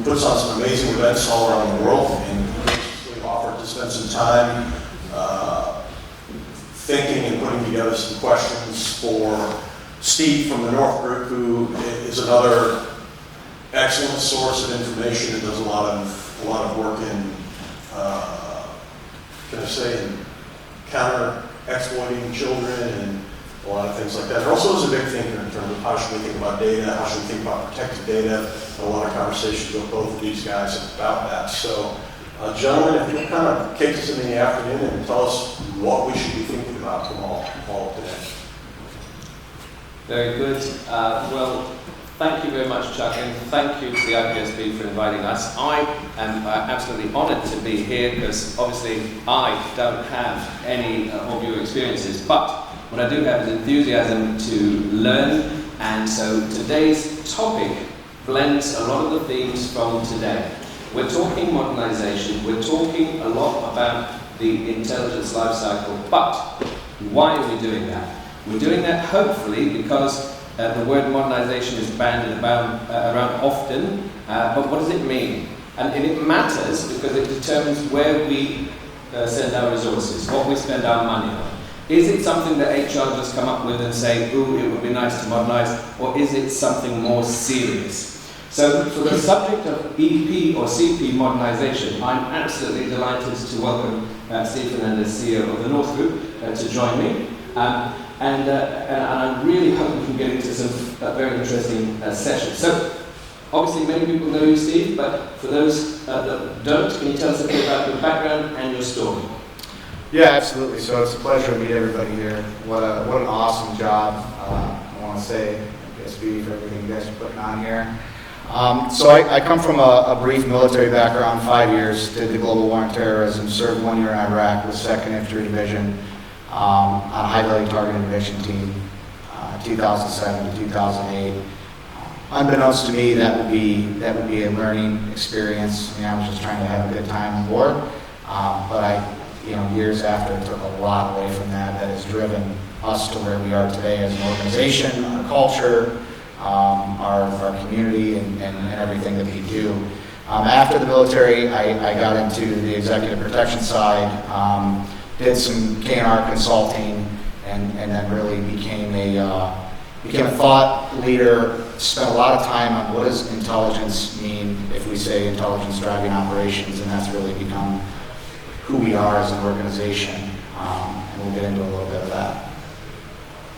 puts on some amazing events all around the world, and graciously offered to spend some time thinking and putting together some questions for Steve from the North Group, who is another excellent source of information and does a lot of work in, in counter-exploiting children and a lot of things like that. There also is a big thinker in terms of how should we think about data, how should we think about protected data, and a lot of conversations with both of these guys about that. So, gentlemen, if you'll kind of kick us in the afternoon and tell us what we should be thinking about from all of today. Very good. Well, thank you very much, Chuck, and thank you to the IPSB for inviting us. I am absolutely honoured to be here because obviously I don't have any of your experiences, but what I do have is enthusiasm to learn, and so today's topic blends a lot of the themes from today. We're talking modernization, we're talking a lot about the intelligence lifecycle, but why are we doing that? We're doing that hopefully because the word modernization is bandied around often, but what does it mean? And it matters because it determines where we send our resources, what we spend our money on. Is it something that HR just come up with and say, ooh, it would be nice to modernize, or is it something more serious? So for the subject of EP or CP modernization, I'm absolutely delighted to welcome Steve Hernandez, CEO of the North Group, to join me. And I really hope we can get into some very interesting sessions. So, obviously many people know you, Steve, but for those that don't, can you tell us a bit about your background and your story? Yeah, absolutely. So it's a pleasure to meet everybody here. What an awesome job. I want to say IPSB for everything you guys are putting on here. So I come from a brief military background, 5 years, did the global war on terrorism, served 1 year in Iraq with 2nd Infantry Division, on a high-value target interdiction team, 2007 to 2008. Unbeknownst to me, that would be a learning experience. I mean, I was just trying to have a good time on board, but years after, took a lot away from that. That has driven us to where we are today as an organization, our culture, our community, and everything that we do. After the military, I got into the executive protection side. Did some K&R consulting, and then really became a thought leader. Spent a lot of time on what does intelligence mean if we say intelligence driving operations, and that's really become who we are as an organization. And we'll get into a little bit of that.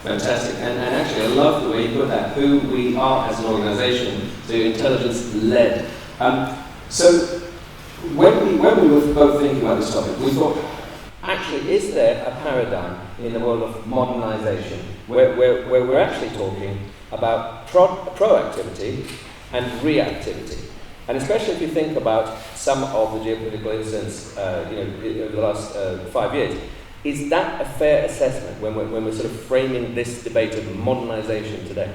Fantastic, and actually I love the way you put that, who we are as an organization, so intelligence-led. So when we were both thinking about this topic, we thought, actually, is there a paradigm in the world of modernization where we're actually talking about proactivity and reactivity? And especially if you think about some of the geopolitical incidents over the last 5 years, is that a fair assessment when we're sort of framing this debate of modernization today?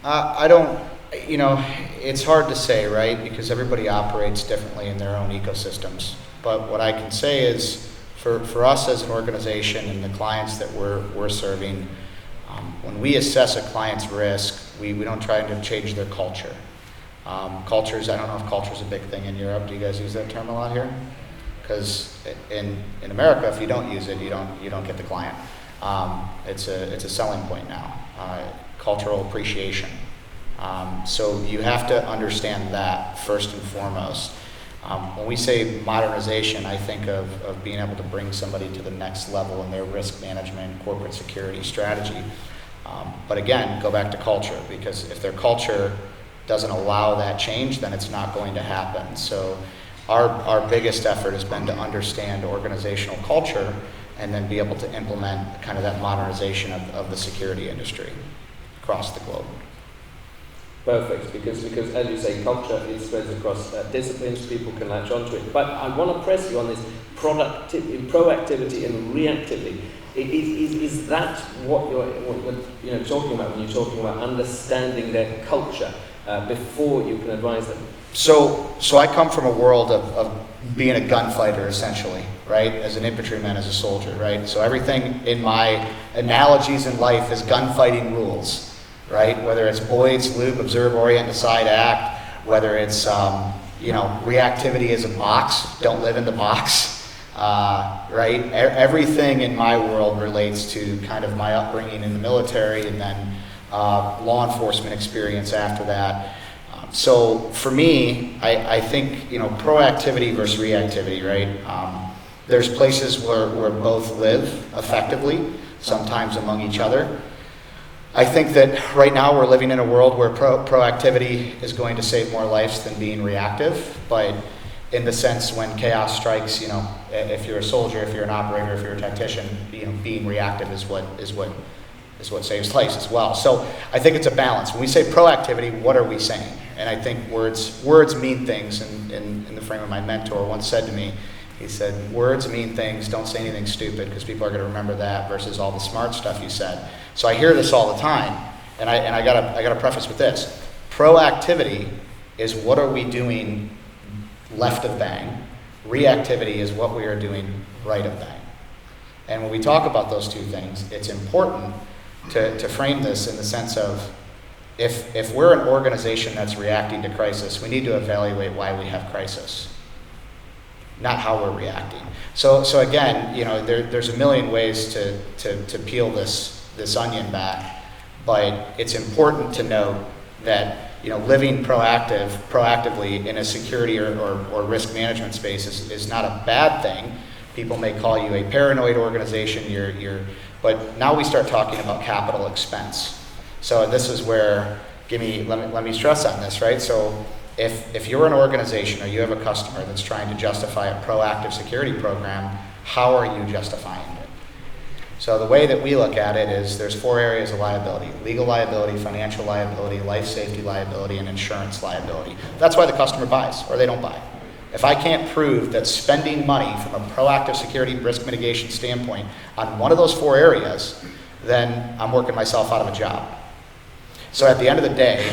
I don't, it's hard to say, right? Because everybody operates differently in their own ecosystems. But what I can say is, for us as an organization and the clients that we're serving, when we assess a client's risk, we don't try to change their culture. Cultures, I don't know if culture is a big thing in Europe. Do you guys use that term a lot here? Because in America, if you don't use it, you don't get the client. It's a selling point now. Cultural appreciation. So you have to understand that first and foremost. When we say modernization, I think of being able to bring somebody to the next level in their risk management, corporate security strategy. But again, go back to culture, because if their culture doesn't allow that change, then it's not going to happen. So our biggest effort has been to understand organizational culture and then be able to implement kind of that modernization of the security industry across the globe. Perfect, because as you say, culture, it spreads across disciplines, people can latch onto it. But I want to press you on this proactivity and reactivity. Is that what you're talking about when you're talking about understanding their culture before you can advise them? So I come from a world of being a gunfighter, essentially, right? As an infantryman, as a soldier, right? So everything in my analogies in life is gunfighting rules, right? Whether it's Boyd's, loop, observe, orient, decide, act, whether it's, reactivity is a box, don't live in the box, right? Everything in my world relates to kind of my upbringing in the military and then law enforcement experience after that. So for me, I think, proactivity versus reactivity, right? There's places where both live effectively, sometimes among each other. I think that right now we're living in a world where proactivity is going to save more lives than being reactive, but in the sense when chaos strikes, if you're a soldier, if you're an operator, if you're a tactician, being reactive is what saves lives as well. So I think it's a balance. When we say proactivity, what are we saying? And I think words mean things. In the frame of my mentor once said to me, he said, words mean things, don't say anything stupid because people are going to remember that versus all the smart stuff you said. So I hear this all the time, and I gotta preface with this. Proactivity is what are we doing left of bang. Reactivity is what we are doing right of bang. And when we talk about those two things, it's important to frame this in the sense of if we're an organization that's reacting to crisis, we need to evaluate why we have crisis, not how we're reacting. So again, there's a million ways to peel this onion back, but it's important to note that living proactively in a security or risk management space is not a bad thing. People may call you a paranoid organization. But now we start talking about capital expense. So this is where let me stress on this, right? So if you're an organization or you have a customer that's trying to justify a proactive security program, how are you justifying it? So the way that we look at it is there's 4 areas of liability: legal liability, financial liability, life safety liability, and insurance liability. That's why the customer buys or they don't buy. If I can't prove that spending money from a proactive security risk mitigation standpoint on one of those 4 areas, then I'm working myself out of a job. So at the end of the day,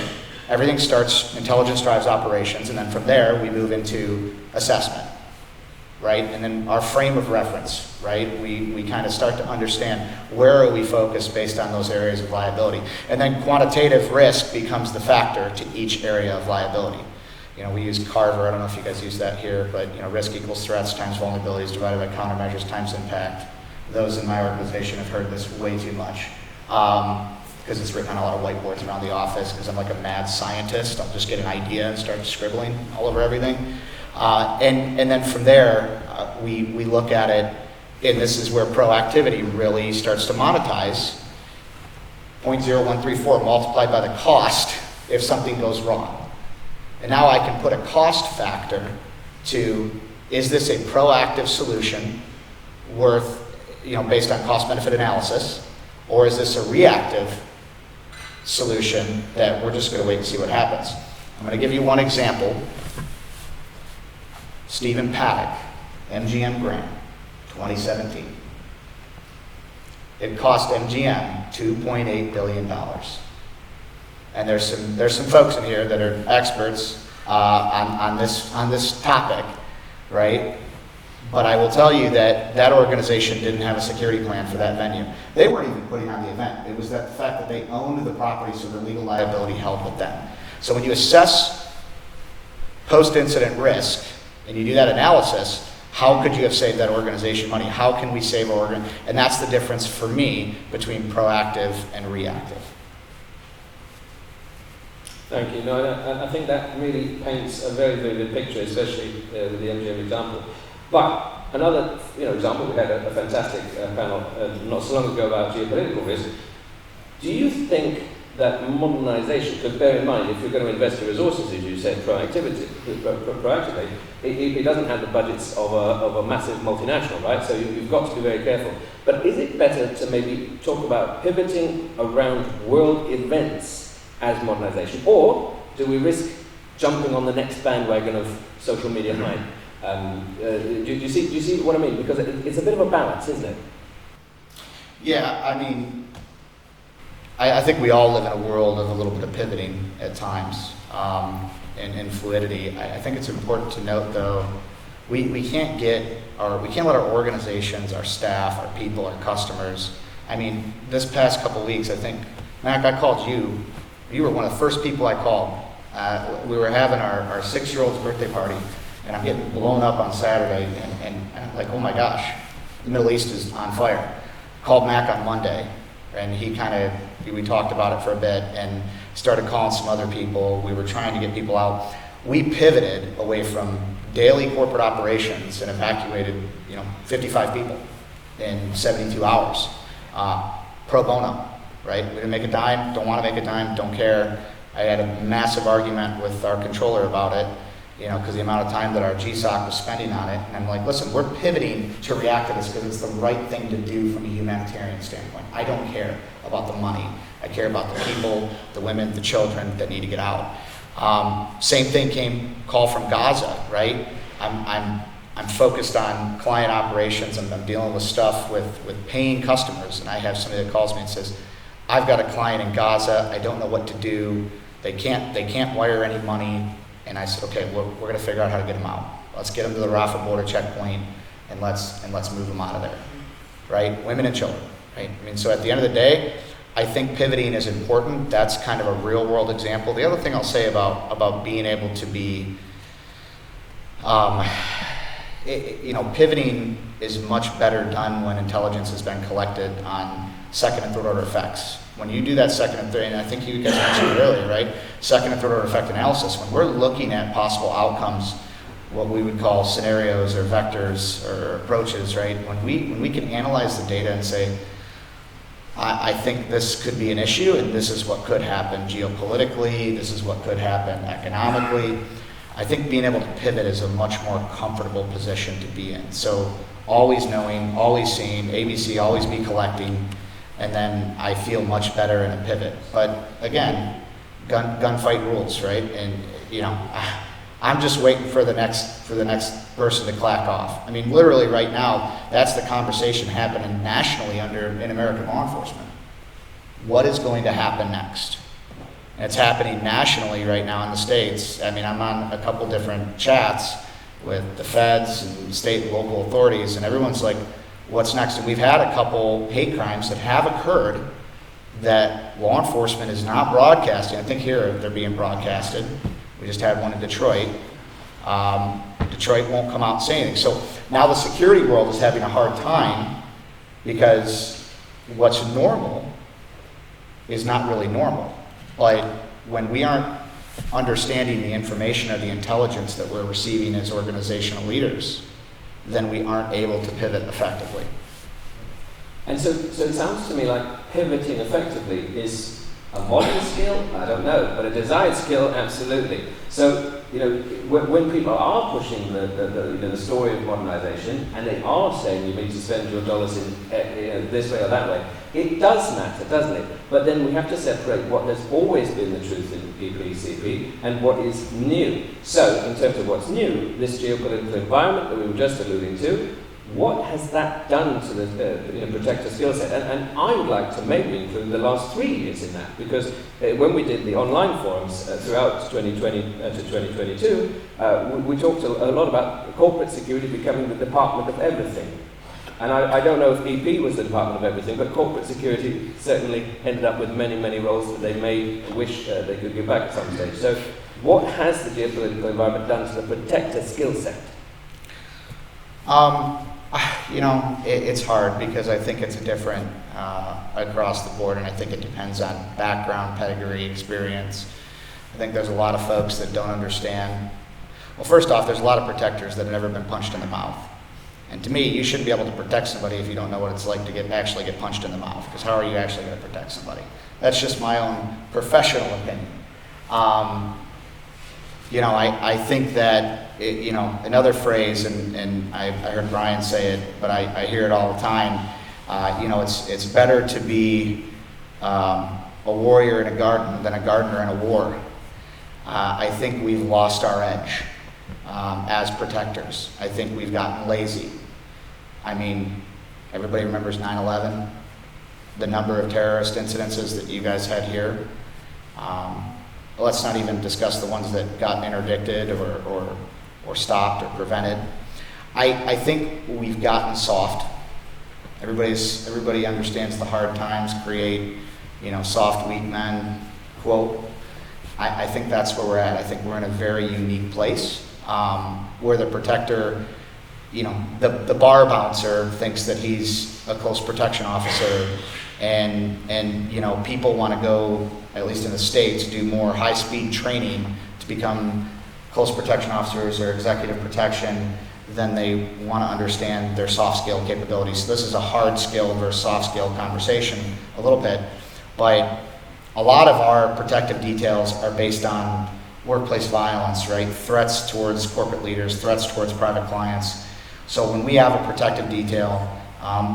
everything starts, intelligence drives operations, and then from there we move into assessment, right? And then our frame of reference, right? We kind of start to understand where are we focused based on those areas of liability. And then quantitative risk becomes the factor to each area of liability. We use Carver, I don't know if you guys use that here, but risk equals threats times vulnerabilities divided by countermeasures times impact. Those in my organization have heard this way too much because it's written on a lot of whiteboards around the office because I'm like a mad scientist. I'll just get an idea and start scribbling all over everything. And then from there, we look at it, and this is where proactivity really starts to monetize. 0.0134 multiplied by the cost if something goes wrong. And now I can put a cost factor to, is this a proactive solution worth, based on cost-benefit analysis, or is this a reactive solution that we're just going to wait and see what happens? I'm going to give you one example. Stephen Paddock, MGM grant, 2017. It cost MGM $2.8 billion. And there's some folks in here that are experts on this topic, right? But I will tell you that organization didn't have a security plan for that venue. They weren't even putting on the event. It was the fact that they owned the property, so the legal liability held with them. So when you assess post-incident risk and you do that analysis, how could you have saved that organization money? How can we save our organization? And that's the difference for me between proactive and reactive. Thank you. No, I think that really paints a very, very good picture, especially with the MGM example. But another example, we had a fantastic panel not so long ago about geopolitical risk. Do you think that modernization, because bear in mind, if you're going to invest your resources, as you said, proactively, it doesn't have the budgets of a massive multinational, right? So you've got to be very careful. But is it better to maybe talk about pivoting around world events as modernization, or do we risk jumping on the next bandwagon of social media hype? Do you see what I mean? Because it's a bit of a balance, isn't it? Yeah, I mean, I think we all live in a world of a little bit of pivoting at times and fluidity. I think it's important to note, though, we can't let our organizations, our staff, our people, our customers. I mean, this past couple weeks, I think, Mac, I called you. You were one of the first people I called We were having our 6-year-old's birthday party, and I'm getting blown up on Saturday, and I'm like, oh my gosh, the Middle East is on fire. Called Mac on Monday, and we talked about it for a bit, and started calling some other people. We were trying to get people out. We pivoted away from daily corporate operations and evacuated, 55 people in 72 hours, pro bono, right? We didn't make a dime, don't want to make a dime, don't care. I had a massive argument with our controller about it, because the amount of time that our GSOC was spending on it. And I'm like, listen, we're pivoting to react to this because it's the right thing to do from a humanitarian standpoint. I don't care about the money. I care about the people, the women, the children that need to get out. Same thing call from Gaza, right? I'm focused on client operations, and I'm dealing with stuff with paying customers, and I have somebody that calls me and says, I've got a client in Gaza, I don't know what to do, they can't wire any money, and I said, okay, we're going to figure out how to get them out. Let's get them to the Rafah border checkpoint, and let's move them out of there, right? Women and children, right? I mean, so at the end of the day, I think pivoting is important. That's kind of a real world example. The other thing I'll say about being able to be, pivoting is much better done when intelligence has been collected on second and third order effects. When you do that second and third, and I think you guys mentioned it earlier, right? Second and third order effect analysis, when we're looking at possible outcomes, what we would call scenarios or vectors or approaches, right? When we can analyze the data and say, I think this could be an issue, and this is what could happen geopolitically, this is what could happen economically. I think being able to pivot is a much more comfortable position to be in. So always knowing, always seeing, ABC, always be collecting, and then I feel much better in a pivot. But again, gunfight rules, right? And I'm just waiting for the next person to clack off. I mean, literally right now, that's the conversation happening nationally in American law enforcement. What is going to happen next? And it's happening nationally right now in the States. I mean, I'm on a couple different chats with the feds and state and local authorities, and everyone's like, what's next? And we've had a couple hate crimes that have occurred that law enforcement is not broadcasting. I think here they're being broadcasted. We just had one in Detroit. Detroit won't come out and say anything. So now the security world is having a hard time because what's normal is not really normal. Like when we aren't understanding the information or the intelligence that we're receiving as organizational leaders, then we aren't able to pivot effectively. And so it sounds to me like pivoting effectively is a modern skill, I don't know, but a desired skill, absolutely. So, when people are pushing the story of modernization, and they are saying you need to spend your dollars in this way or that way, it does matter, doesn't it? But then we have to separate what has always been the truth in EPCP and what is new. So, in terms of what's new, this geopolitical environment that we were just alluding to, what has that done to the protector skill set? And I would like to maybe include the last 3 years in that, because when we did the online forums throughout 2020 to 2022, we talked a lot about corporate security becoming the department of everything. And I don't know if EP was the department of everything, but corporate security certainly ended up with many, many roles that they may wish they could give back at some stage. So what has the geopolitical environment done to the protector skill set? It's hard because I think it's different across the board, and I think it depends on background, pedigree, experience. I think there's a lot of folks that don't understand. Well, first off, there's a lot of protectors that have never been punched in the mouth. And to me, you shouldn't be able to protect somebody if you don't know what it's like to actually get punched in the mouth, because how are you actually going to protect somebody? That's just my own professional opinion. I think that, another phrase, and I heard Brian say it, but I hear it all the time, it's better to be a warrior in a garden than a gardener in a war. I think we've lost our edge as protectors. I think we've gotten lazy. I mean, everybody remembers 9/11, the number of terrorist incidences that you guys had here. Let's not even discuss the ones that got interdicted or stopped or prevented. I think we've gotten soft. Everybody understands the hard times create, soft, weak men, quote. I think that's where we're at. I think we're in a very unique place where the protector, the bar bouncer thinks that he's a close protection officer, and people want to go, at least in the States, do more high-speed training to become close protection officers or executive protection than they want to understand their soft skill capabilities. So this is a hard skill versus soft skill conversation a little bit, but a lot of our protective details are based on workplace violence, right? Threats towards corporate leaders, threats towards private clients. So when we have a protective detail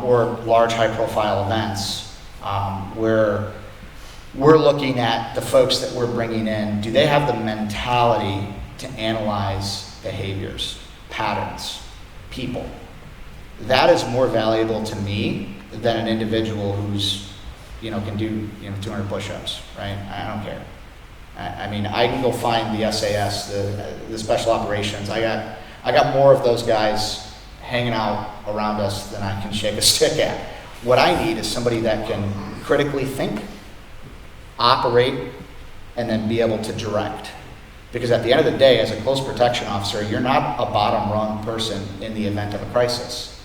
or large high-profile events, we're looking at the folks that we're bringing in. Do they have the mentality to analyze behaviors, patterns, people? That is more valuable to me than an individual who's can do 200 push-ups, right? I don't care. I mean, I can go find the SAS, the special operations. I got more of those guys hanging out around us than I can shake a stick at. What I need is somebody that can critically think, operate, and then be able to direct. Because at the end of the day, as a close protection officer, you're not a bottom rung person in the event of a crisis.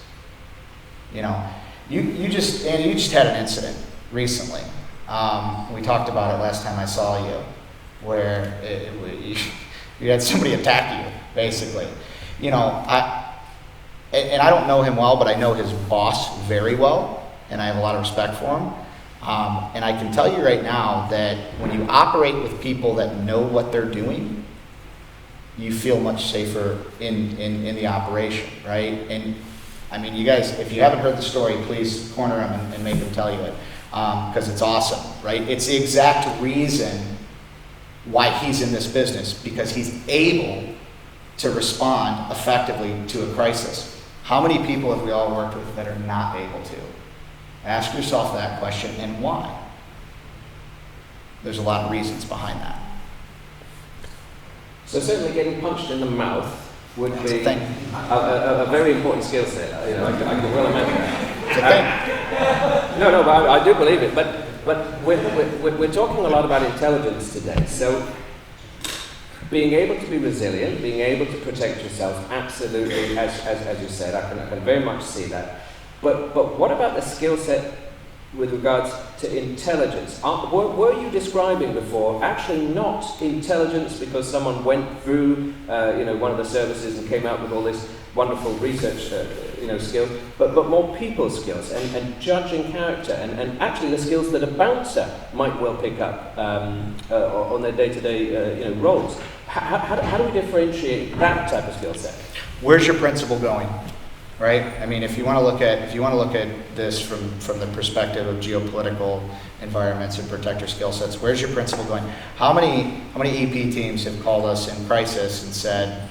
You just had an incident recently. We talked about it last time I saw you, where you had somebody attack you, basically. I don't know him well, but I know his boss very well, and I have a lot of respect for him. And I can tell you right now that when you operate with people that know what they're doing, you feel much safer in the operation, right? And I mean, you guys, if you haven't heard the story, please corner him and make him tell you it, because it's awesome, right? It's the exact reason why he's in this business, because he's able to respond effectively to a crisis. How many people have we all worked with that are not able to? Ask yourself that question, and why? There's a lot of reasons behind that. So certainly getting punched in the mouth would be a very important skill set. I can well imagine that. No, but I do believe it. But we're talking a lot about intelligence today. So being able to be resilient, being able to protect yourself, absolutely, as you said, I can very much see that. But what about the skill set with regards to intelligence? Were you describing before actually not intelligence because someone went through one of the services and came out with all this wonderful research skills, but more people skills and judging character and actually the skills that a bouncer might well pick up on their day-to-day roles? How do we differentiate that type of skill set? Where's your principal going? Right? I mean, if you want to look at this from the perspective of geopolitical environments and protector skill sets, where's your principal going? How many EP teams have called us in crisis and said,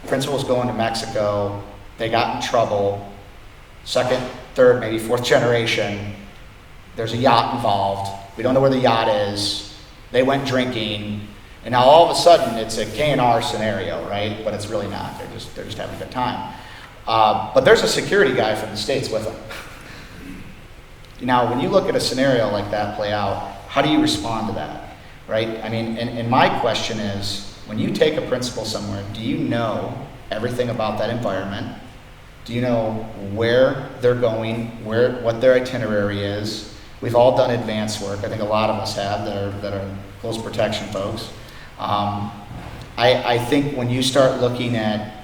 principal's going to Mexico, they got in trouble, second, third, maybe fourth generation, there's a yacht involved, we don't know where the yacht is, they went drinking, and now all of a sudden it's a K&R scenario, right? But it's really not, they're just having a good time. But there's a security guy from the States with them. Now, when you look at a scenario like that play out, how do you respond to that, right? I mean, and my question is, when you take a principal somewhere, do you know everything about that environment? Do you know where they're going, what their itinerary is? We've all done advanced work. I think a lot of us have that are close protection folks. I think when you start looking at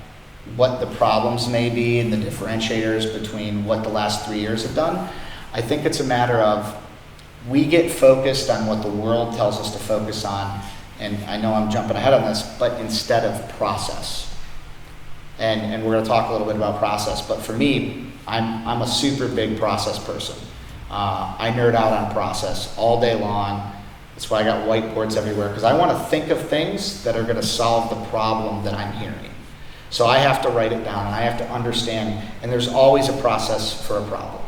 what the problems may be and the differentiators between what the last 3 years have done, I think it's a matter of we get focused on what the world tells us to focus on, and I know I'm jumping ahead on this, but instead of process. And we're going to talk a little bit about process, but for me, I'm a super big process person. I nerd out on process all day long. That's why I got whiteboards everywhere, because I want to think of things that are going to solve the problem that I'm hearing. So I have to write it down, and I have to understand, and there's always a process for a problem.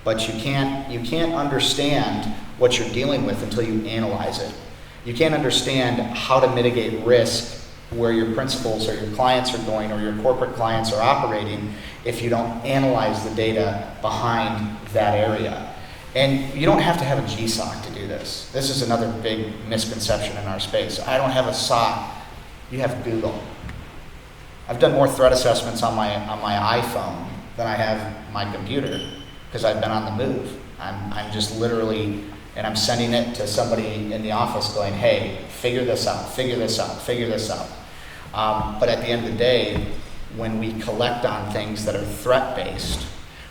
But you can't understand what you're dealing with until you analyze it. You can't understand how to mitigate risk where your principals or your clients are going or your corporate clients are operating if you don't analyze the data behind that area. And you don't have to have a GSOC to do this. This is another big misconception in our space. I don't have a SOC. You have Google. I've done more threat assessments on my iPhone than I have my computer because I've been on the move. I'm just literally, and I'm sending it to somebody in the office going, hey, figure this out, figure this out, figure this out. But at the end of the day, when we collect on things that are threat-based,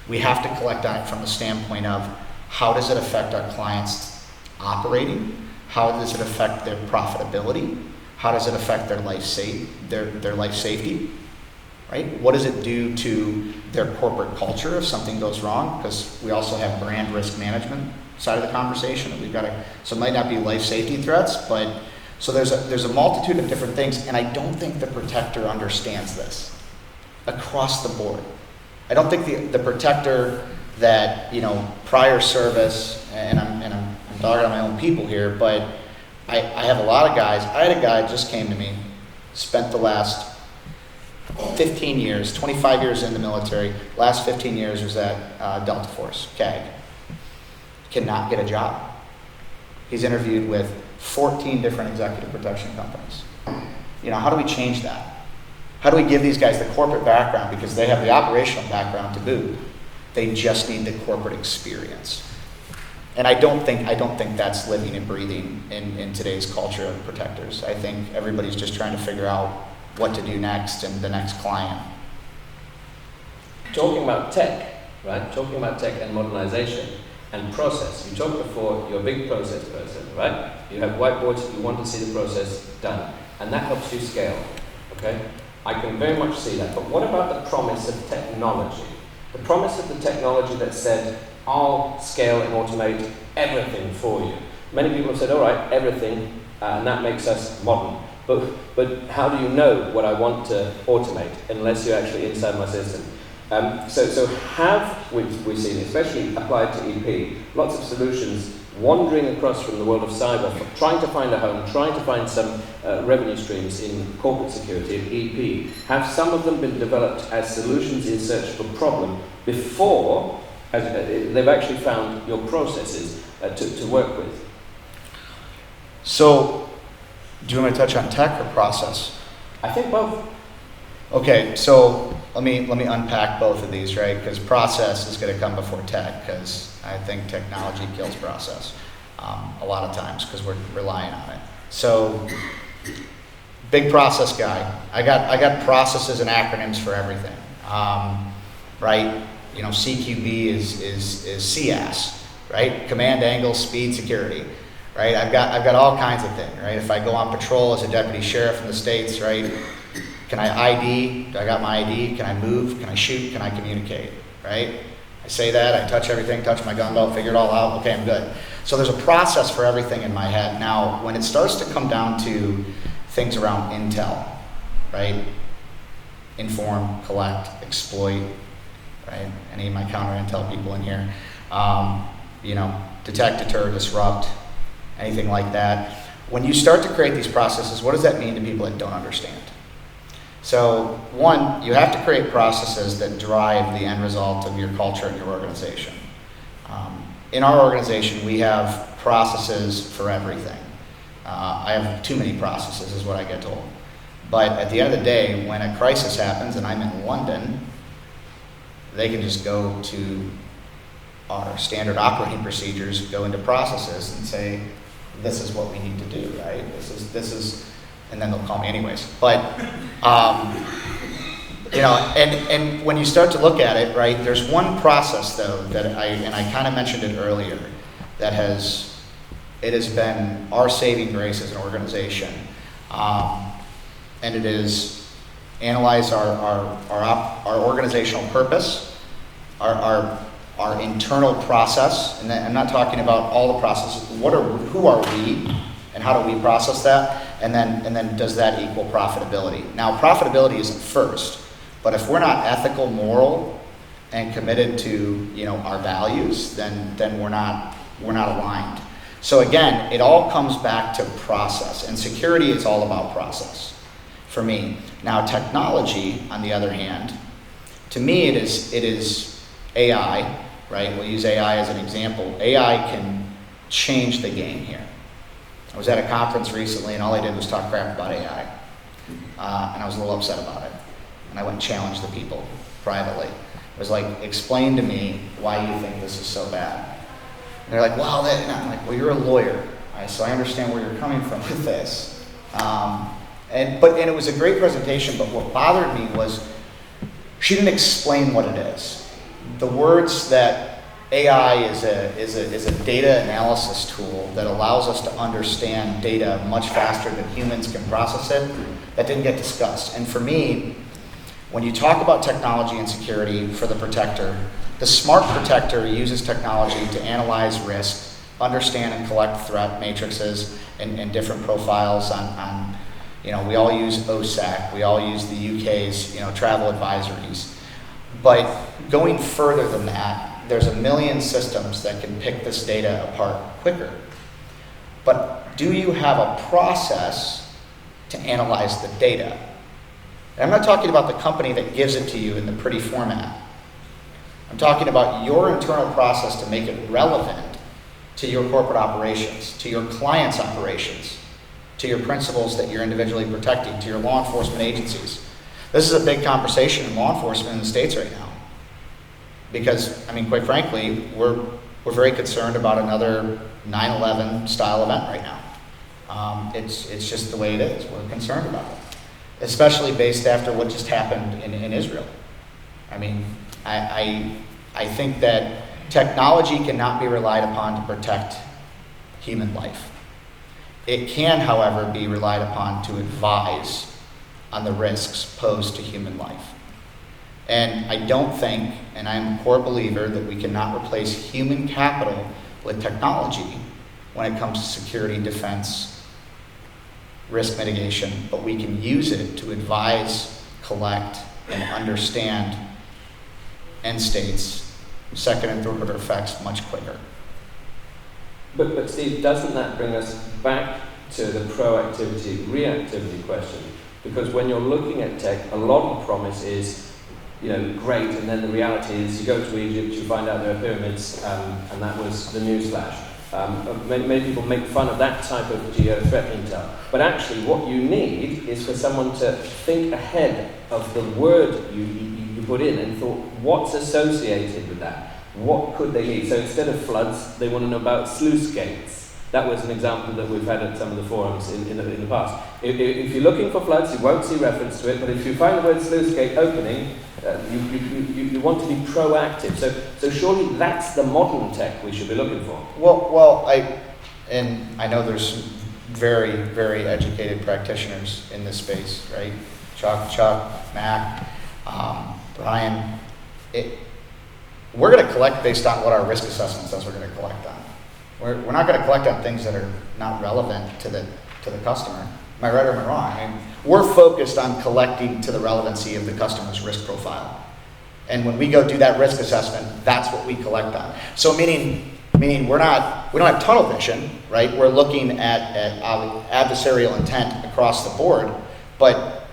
we have to collect on it from the standpoint of how does it affect our clients' operating? How does it affect their profitability? How does it affect their life safety? Right? What does it do to their corporate culture if something goes wrong? Because we also have brand risk management side of the conversation. We've got so it might not be life safety threats, but so there's a multitude of different things, and I don't think the protector understands this across the board. I don't think the protector that, prior service, and I'm dogging on my own people here, but I have a lot of guys. I had a guy just came to me, spent the last 15 years, 25 years in the military, last 15 years was at Delta Force, CAG. Cannot get a job. He's interviewed with 14 different executive protection companies. How do we change that? How do we give these guys the corporate background because they have the operational background to boot? They just need the corporate experience. And I don't think that's living and breathing in today's culture of protectors. I think everybody's just trying to figure out what to do next and the next client. Talking about tech, right? Talking about tech and modernization and process. You talked before, you're a big process person, right? You have whiteboards, you want to see the process done. And that helps you scale, okay? I can very much see that. But what about the promise of technology? The promise of the technology that said, I'll scale and automate everything for you. Many people have said, all right, everything, and that makes us modern. But how do you know what I want to automate unless you're actually inside my system? So have we've seen, especially applied to EP, lots of solutions wandering across from the world of cyber, trying to find a home, trying to find some revenue streams in corporate security and EP. Have some of them been developed as solutions in search of a problem before they've actually found your processes to work with? So, do you want me to touch on tech or process? I think both. Okay, so let me unpack both of these, right? Because process is going to come before tech, because I think technology kills process a lot of times because we're relying on it. So, big process guy. I got processes and acronyms for everything, right? CQB is CAS, right? Command, angle, speed, security. Right, I've got all kinds of things, right? If I go on patrol as a deputy sheriff in the States, right, can I ID? Do I got my ID? Can I move? Can I shoot? Can I communicate? Right? I say that, I touch everything, touch my gun belt, figure it all out, okay, I'm good. So there's a process for everything in my head. Now, when it starts to come down to things around intel, right? Inform, collect, exploit, right? Any of my counter intel people in here. Detect, deter, disrupt, anything like that. When you start to create these processes, what does that mean to people that don't understand? So, one, you have to create processes that drive the end result of your culture and your organization. In our organization, we have processes for everything. I have too many processes, is what I get told. But at the end of the day, when a crisis happens and I'm in London, they can just go to our standard operating procedures, go into processes and say, this is what we need to do, right? This is, and then they'll call me anyways. But, and when you start to look at it, right, there's one process though that I kind of mentioned it earlier, that has been our saving grace as an organization. And it is analyze our organizational purpose, our internal process, and I'm not talking about all the processes. Who are we, and how do we process that? And then does that equal profitability? Now, profitability isn't first, but if we're not ethical, moral, and committed to our values, then we're not aligned. So again, it all comes back to process, and security is all about process for me. Now, technology, on the other hand, to me it is AI. right? We'll use AI as an example. AI can change the game here. I was at a conference recently and all I did was talk crap about AI. And I was a little upset about it. And I went and challenged the people privately. It was like, explain to me why you think this is so bad. And they're like, well, and I'm like, well, you're a lawyer, right? So I understand where you're coming from with this. And it was a great presentation, but what bothered me was she didn't explain what it is. The words that AI is a data analysis tool that allows us to understand data much faster than humans can process it, that didn't get discussed. And for me, when you talk about technology and security for the protector, the smart protector uses technology to analyze risk, understand and collect threat matrices and different profiles on we all use OSAC, we all use the UK's, travel advisories. But going further than that, there's a million systems that can pick this data apart quicker. But do you have a process to analyze the data? And I'm not talking about the company that gives it to you in the pretty format. I'm talking about your internal process to make it relevant to your corporate operations, to your clients' operations, to your principals that you're individually protecting, to your law enforcement agencies. This is a big conversation in law enforcement in the States right now. Because, quite frankly, we're very concerned about another 9/11 style event right now. It's just the way it is. We're concerned about it. Especially based after what just happened in Israel. I think that technology cannot be relied upon to protect human life. It can, however, be relied upon to advise on the risks posed to human life. And I don't think, and I'm a core believer, that we cannot replace human capital with technology when it comes to security, defense, risk mitigation, but we can use it to advise, collect, and understand end states, second and third order effects much quicker. But Steve, doesn't that bring us back to the proactivity, reactivity question? Because when you're looking at tech, a lot of the promise is, great, and then the reality is you go to Egypt, you find out there are pyramids, and that was the newsflash. Many people make fun of that type of geo-threat intel. But actually what you need is for someone to think ahead of the word you put in and thought, what's associated with that? What could they need? So instead of floods, they want to know about sluice gates. That was an example that we've had at some of the forums in the past. If you're looking for floods, you won't see reference to it, but if you find the word sluice gate opening, you want to be proactive. So surely that's the modern tech we should be looking for. Well, I know there's very, very educated practitioners in this space, right? Chuck, Mac, Brian. We're going to collect based on what our risk assessment says we're going to collect on. We're not going to collect on things that are not relevant to the customer. Am I right or am I wrong? We're focused on collecting to the relevancy of the customer's risk profile. And when we go do that risk assessment, that's what we collect on. So meaning we don't have tunnel vision, right? We're looking at adversarial intent across the board. But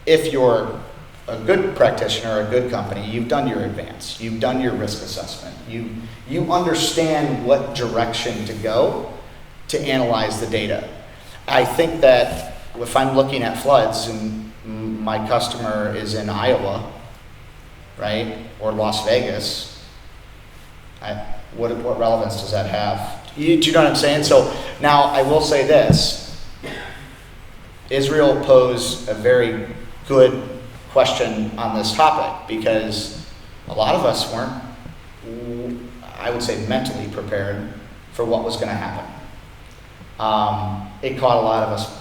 if you're a good practitioner, a good company, you've done your advance, you've done your risk assessment, you understand what direction to go to analyze the data. I think that if I'm looking at floods and my customer is in Iowa, right, or Las Vegas, what relevance does that have? Do you know what I'm saying? So now I will say this. Israel posed a very good question on this topic because a lot of us weren't, I would say, mentally prepared for what was going to happen. It caught a lot of us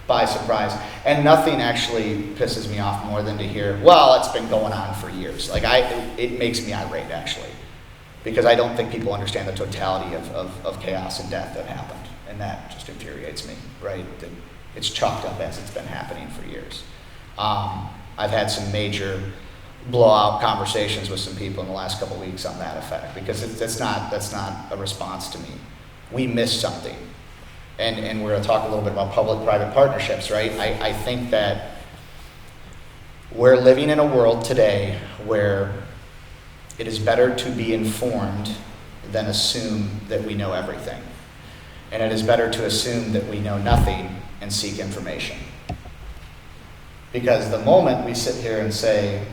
by surprise, and nothing actually pisses me off more than to hear, well, it's been going on for years. It makes me irate actually, because I don't think people understand the totality of chaos and death that happened, and that just infuriates me, right? That it's chalked up as it's been happening for years. I've had some major blowout conversations with some people in the last couple of weeks on that effect, because that's not a response to me. We missed something. And we're going to talk a little bit about public-private partnerships, right? I think that we're living in a world today where it is better to be informed than assume that we know everything. And it is better to assume that we know nothing and seek information. Because the moment we sit here and say,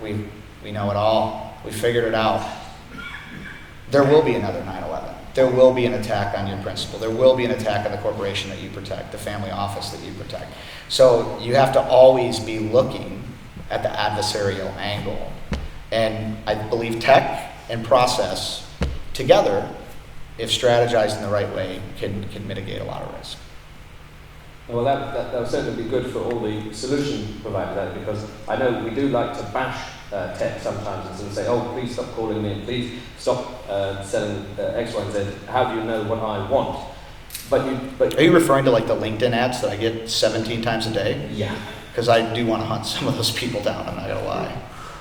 we know it all, we figured it out, there will be another 9/11. There will be an attack on your principal. There will be an attack on the corporation that you protect, the family office that you protect. So you have to always be looking at the adversarial angle. And I believe tech and process together, if strategized in the right way, can mitigate a lot of risk. Well, that will certainly be good for all the solution providers, because I know we do like to bash tech sometimes and sort of say, oh, please stop calling me, please stop selling X, Y, and Z. How do you know what I want? But Are you referring to like the LinkedIn ads that I get 17 times a day? Yeah. Because I do want to hunt some of those people down, I'm not going to lie.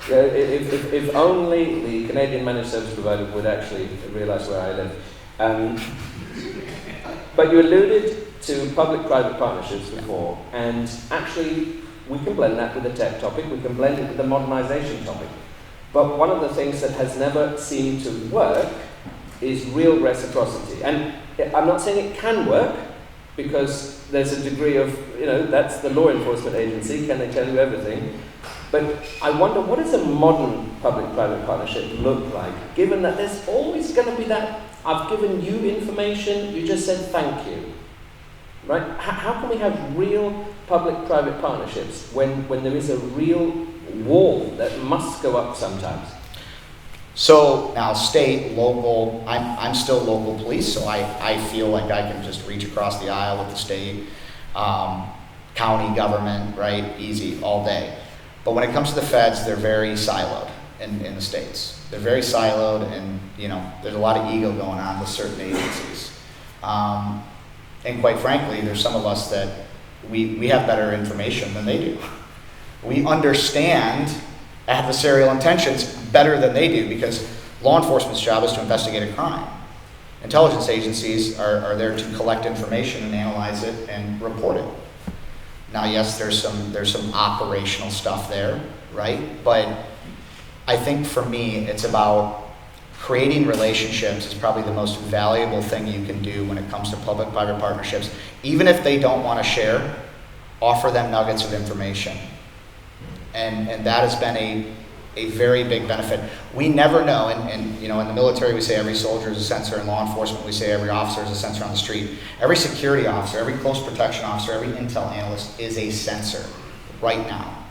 If only the Canadian managed service provider would actually realise where I live. But you alluded to public-private partnerships before, and actually we can blend that with the tech topic, we can blend it with the modernization topic. But one of the things that has never seemed to work is real reciprocity. And I'm not saying it can work, because there's a degree of, that's the law enforcement agency, can they tell you everything? But I wonder, what does a modern public-private partnership look like, given that there's always going to be that, I've given you information, you just said thank you. Right? How can we have real public-private partnerships when there is a real wall that must go up sometimes? So now state, local, I'm still local police, so I feel like I can just reach across the aisle with the state, county government, right? Easy, all day. But when it comes to the feds, they're very siloed in the states. They're very siloed, and there's a lot of ego going on with certain agencies. And quite frankly, there's some of us that we have better information than they do. We understand adversarial intentions better than they do, because law enforcement's job is to investigate a crime. Intelligence agencies are there to collect information and analyze it and report it. Now, yes, there's some operational stuff there, right? But I think for me, it's about creating relationships is probably the most valuable thing you can do when it comes to public-private partnerships. Even if they don't want to share, offer them nuggets of information. And that has been a very big benefit. We never know, and in the military we say every soldier is a sensor, in law enforcement we say every officer is a sensor on the street. Every security officer, every close protection officer, every intel analyst is a sensor right now,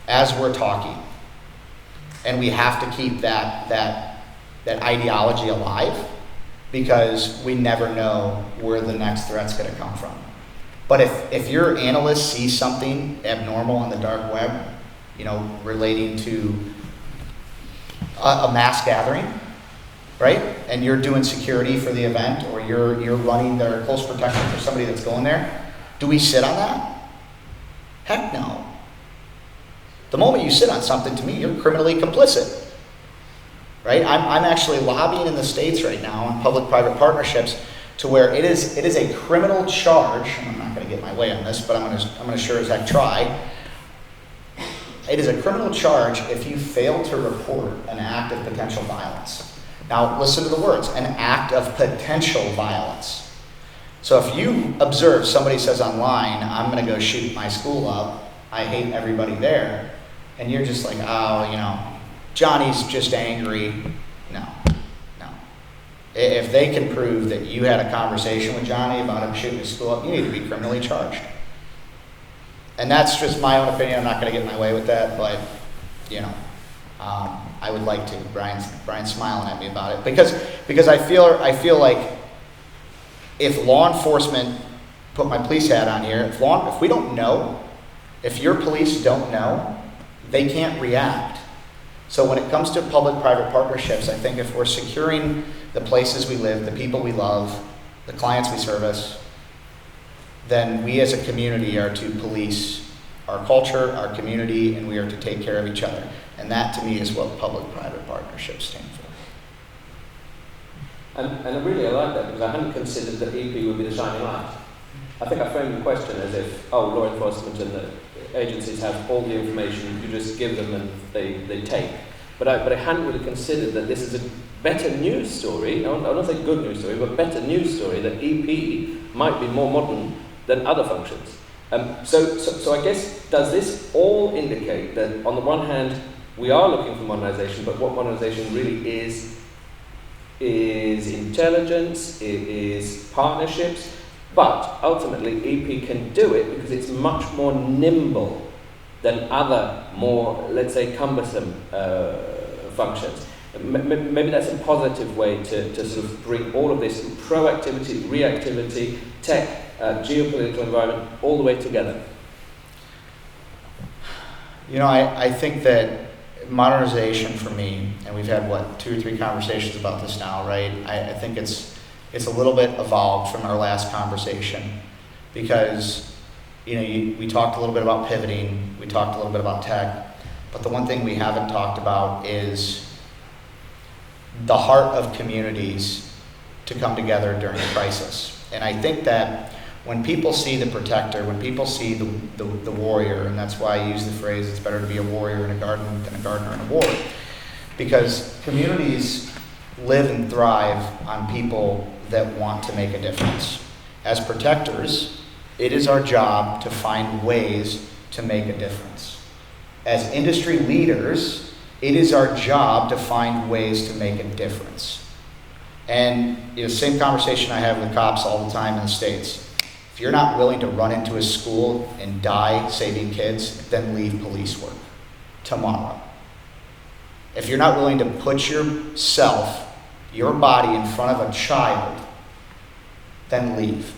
as we're talking. And we have to keep that ideology alive, because we never know where the next threat's going to come from. But if your analyst sees something abnormal on the dark web, relating to a mass gathering, right? And you're doing security for the event, or you're running their close protection for somebody that's going there, do we sit on that? Heck no. The moment you sit on something, to me, you're criminally complicit. Right? I'm actually lobbying in the States right now on public-private partnerships to where it is a criminal charge. I'm not going to get my way on this, but I'm going to sure as heck try. It is a criminal charge if you fail to report an act of potential violence. Now, listen to the words, an act of potential violence. So if you observe somebody says online, I'm going to go shoot my school up, I hate everybody there, and you're just like, Johnny's just angry. No. If they can prove that you had a conversation with Johnny about him shooting his school up, you need to be criminally charged. And that's just my own opinion. I'm not going to get my way with that, but I would like to. Brian's smiling at me about it, because I feel like if law enforcement, put my police hat on here, if we don't know, if your police don't know, they can't react. So when it comes to public-private partnerships, I think if we're securing the places we live, the people we love, the clients we service, then we as a community are to police our culture, our community, and we are to take care of each other. And that, to me, is what public-private partnerships stand for. And I like that, because I hadn't considered that EP would be the shining light. I think I framed the question as if, law enforcement and the agencies have all the information, you just give them and they take. but I hadn't really considered that this is a better news story. I don't say good news story, but better news story, that EP might be more modern than other functions. So I guess, does this all indicate that on the one hand we are looking for modernization, but what modernization really is intelligence, it is partnerships, but ultimately EP can do it because it's much more nimble than other more, let's say, cumbersome functions. Maybe that's a positive way to sort of bring all of this proactivity, reactivity, tech, geopolitical environment, all the way together. You know, I think that modernization for me, and we've had, 2 or 3 conversations about this now, right? I think it's a little bit evolved from our last conversation, because, you know, we talked a little bit about pivoting, we talked a little bit about tech, but the one thing we haven't talked about is the heart of communities to come together during a crisis. And I think that when people see the protector, when people see the warrior, and that's why I use the phrase, it's better to be a warrior in a garden than a gardener in a war, because communities live and thrive on people that want to make a difference. As protectors, it is our job to find ways to make a difference. As industry leaders, it is our job to find ways to make a difference. And you know, same conversation I have with cops all the time in the States. If you're not willing to run into a school and die saving kids, then leave police work tomorrow. If you're not willing to put yourself, your body in front of a child, then leave.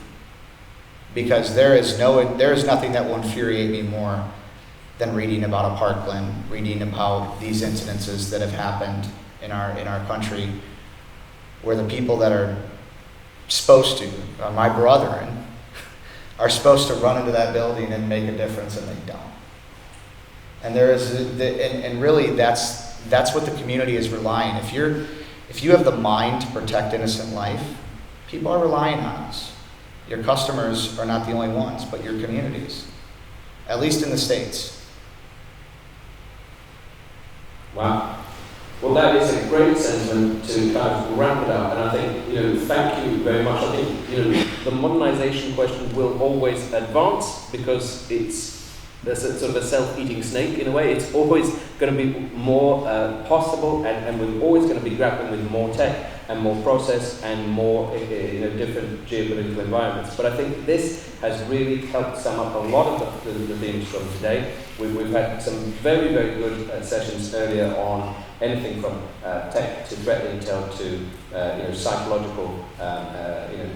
Because there is nothing that will infuriate me more than reading about a Parkland, reading about these incidences that have happened in our country, where the people that are supposed to, my brethren, are supposed to run into that building and make a difference, and they don't. And and really that's what the community is relying. If you have the mind to protect innocent life, people are relying on us. Your customers are not the only ones, but your communities, at least in the States. Wow. Well, that is a great sentiment to kind of wrap it up, and I think, thank you very much. I think, the modernization question will always advance because there's a sort of a self-eating snake in a way. It's always going to be more possible, and we're always going to be grappling with more tech and more process and more different geopolitical environments. But I think this has really helped sum up a lot of the themes from today. We've had some very, very good sessions earlier on anything from tech to threat intel to psychological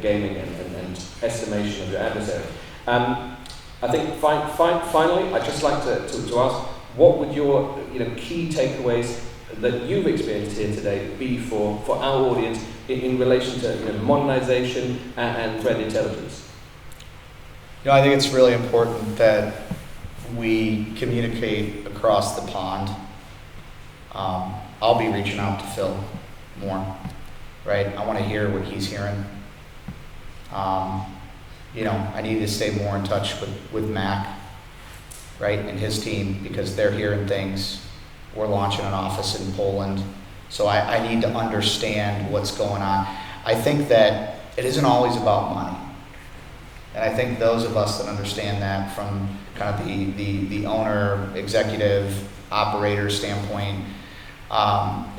gaming and estimation of your adversary. I think finally, I'd just like to ask, what would your key takeaways that you've experienced here today be for our audience in relation to modernization and threat intelligence? I think it's really important that we communicate across the pond. I'll be reaching out to Phil more, right? I want to hear what he's hearing. I need to stay more in touch with Mac, right, and his team, because they're hearing things. We're launching an office in Poland, so I need to understand what's going on. I think that it isn't always about money, and I think those of us that understand that from kind of the owner, executive, operator standpoint,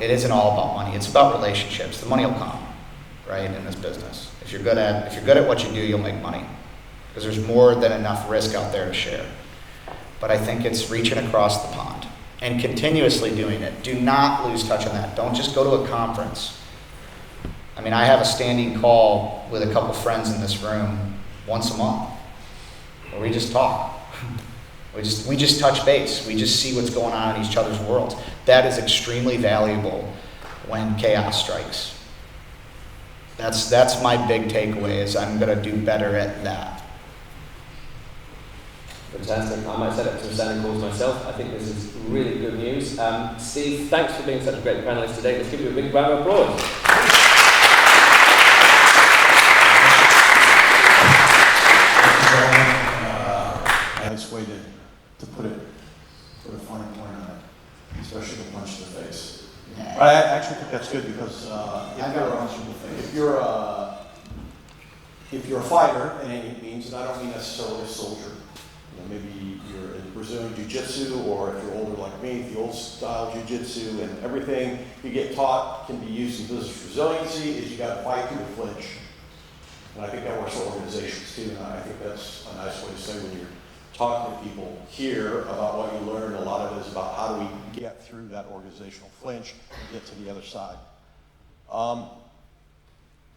it isn't all about money. It's about relationships. The money will come, right, in this business. If you're good at what you do, you'll make money, because there's more than enough risk out there to share. But I think it's reaching across the pond and continuously doing it. Do not lose touch on that. Don't just go to a conference. I mean, I have a standing call with a couple friends in this room once a month where we just talk. We just touch base. We just see what's going on in each other's worlds. That is extremely valuable when chaos strikes. That's my big takeaway, is I'm going to do better at that. Fantastic. I might set up some standing calls myself. I think this is really good news. Steve, thanks for being such a great panelist today. Let's give you a big round of applause. Nice way to put a fine point on it, especially the punch to the face. I actually think that's good because if you're a fighter in any means, and I don't mean necessarily a soldier, maybe you're in Brazilian Jiu-Jitsu, or if you're older like me, the old style Jiu-Jitsu, and everything you get taught can be used in business resiliency, is you got to fight through the flinch. And I think that works for organizations too, and I think that's a nice way to say when you're talking to people here about what you learn, a lot of it is about how do we get through that organizational flinch and get to the other side.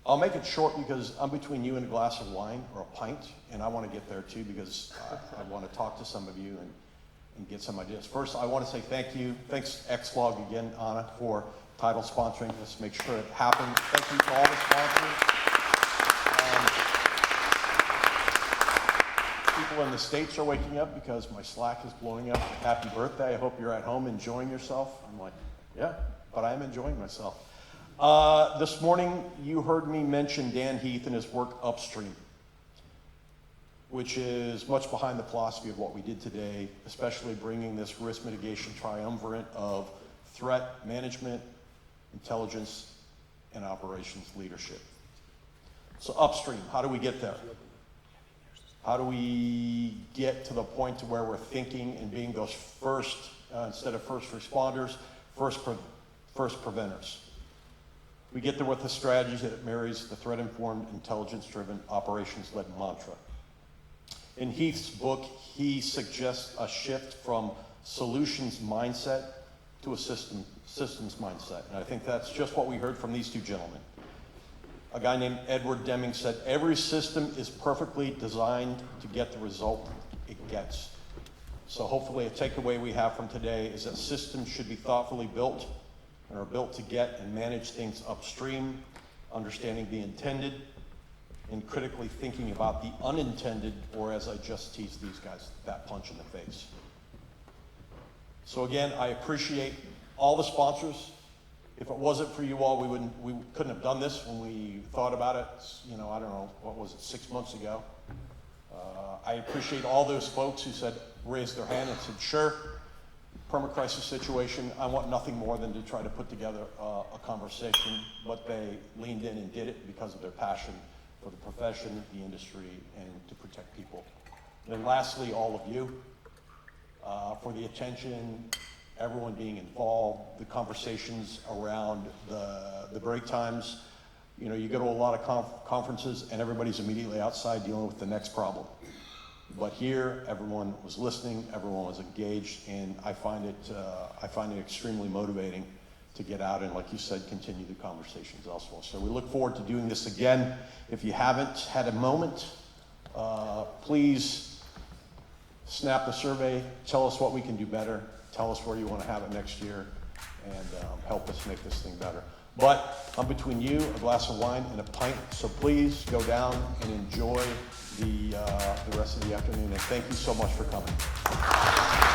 I'll make it short because I'm between you and a glass of wine or a pint, and I want to get there too because I want to talk to some of you and get some ideas. First, I want to say thank you. Thanks, Xlog again, Anna, for title sponsoring this. Make sure it happens. Thank you to all the sponsors. People in the States are waking up because my Slack is blowing up. Happy birthday. I hope you're at home enjoying yourself. I'm like, yeah, but I'm enjoying myself. This morning, you heard me mention Dan Heath and his work upstream, which is much behind the philosophy of what we did today, especially bringing this risk mitigation triumvirate of threat management, intelligence, and operations leadership. So upstream, how do we get there? How do we get to the point to where we're thinking and being those first, instead of first responders, first preventers? We get there with a strategy that marries the threat-informed, intelligence-driven, operations-led mantra. In Heath's book, he suggests a shift from solutions mindset to a systems mindset. And I think that's just what we heard from these two gentlemen. A guy named Edward Deming said, every system is perfectly designed to get the result it gets. So hopefully a takeaway we have from today is that systems should be thoughtfully built and are built to get and manage things upstream, understanding the intended, and critically thinking about the unintended, or as I just teased these guys, that punch in the face. So again, I appreciate all the sponsors. If it wasn't for you all, we couldn't have done this when we thought about it, I don't know, what was it, 6 months ago? I appreciate all those folks who raised their hand and said, sure, perma-crisis situation, I want nothing more than to try to put together a conversation, but they leaned in and did it because of their passion for the profession, the industry, and to protect people. And lastly, all of you, for the attention, everyone being involved, the conversations around the break times. You go to a lot of conferences and everybody's immediately outside dealing with the next problem. But here, everyone was listening, everyone was engaged, and I find it extremely motivating to get out and, like you said, continue the conversations elsewhere. So we look forward to doing this again. If you haven't had a moment, please snap the survey, tell us what we can do better, tell us where you want to have it next year, and help us make this thing better. But I'm between you, a glass of wine, and a pint, so please go down and enjoy the rest of the afternoon, and thank you so much for coming.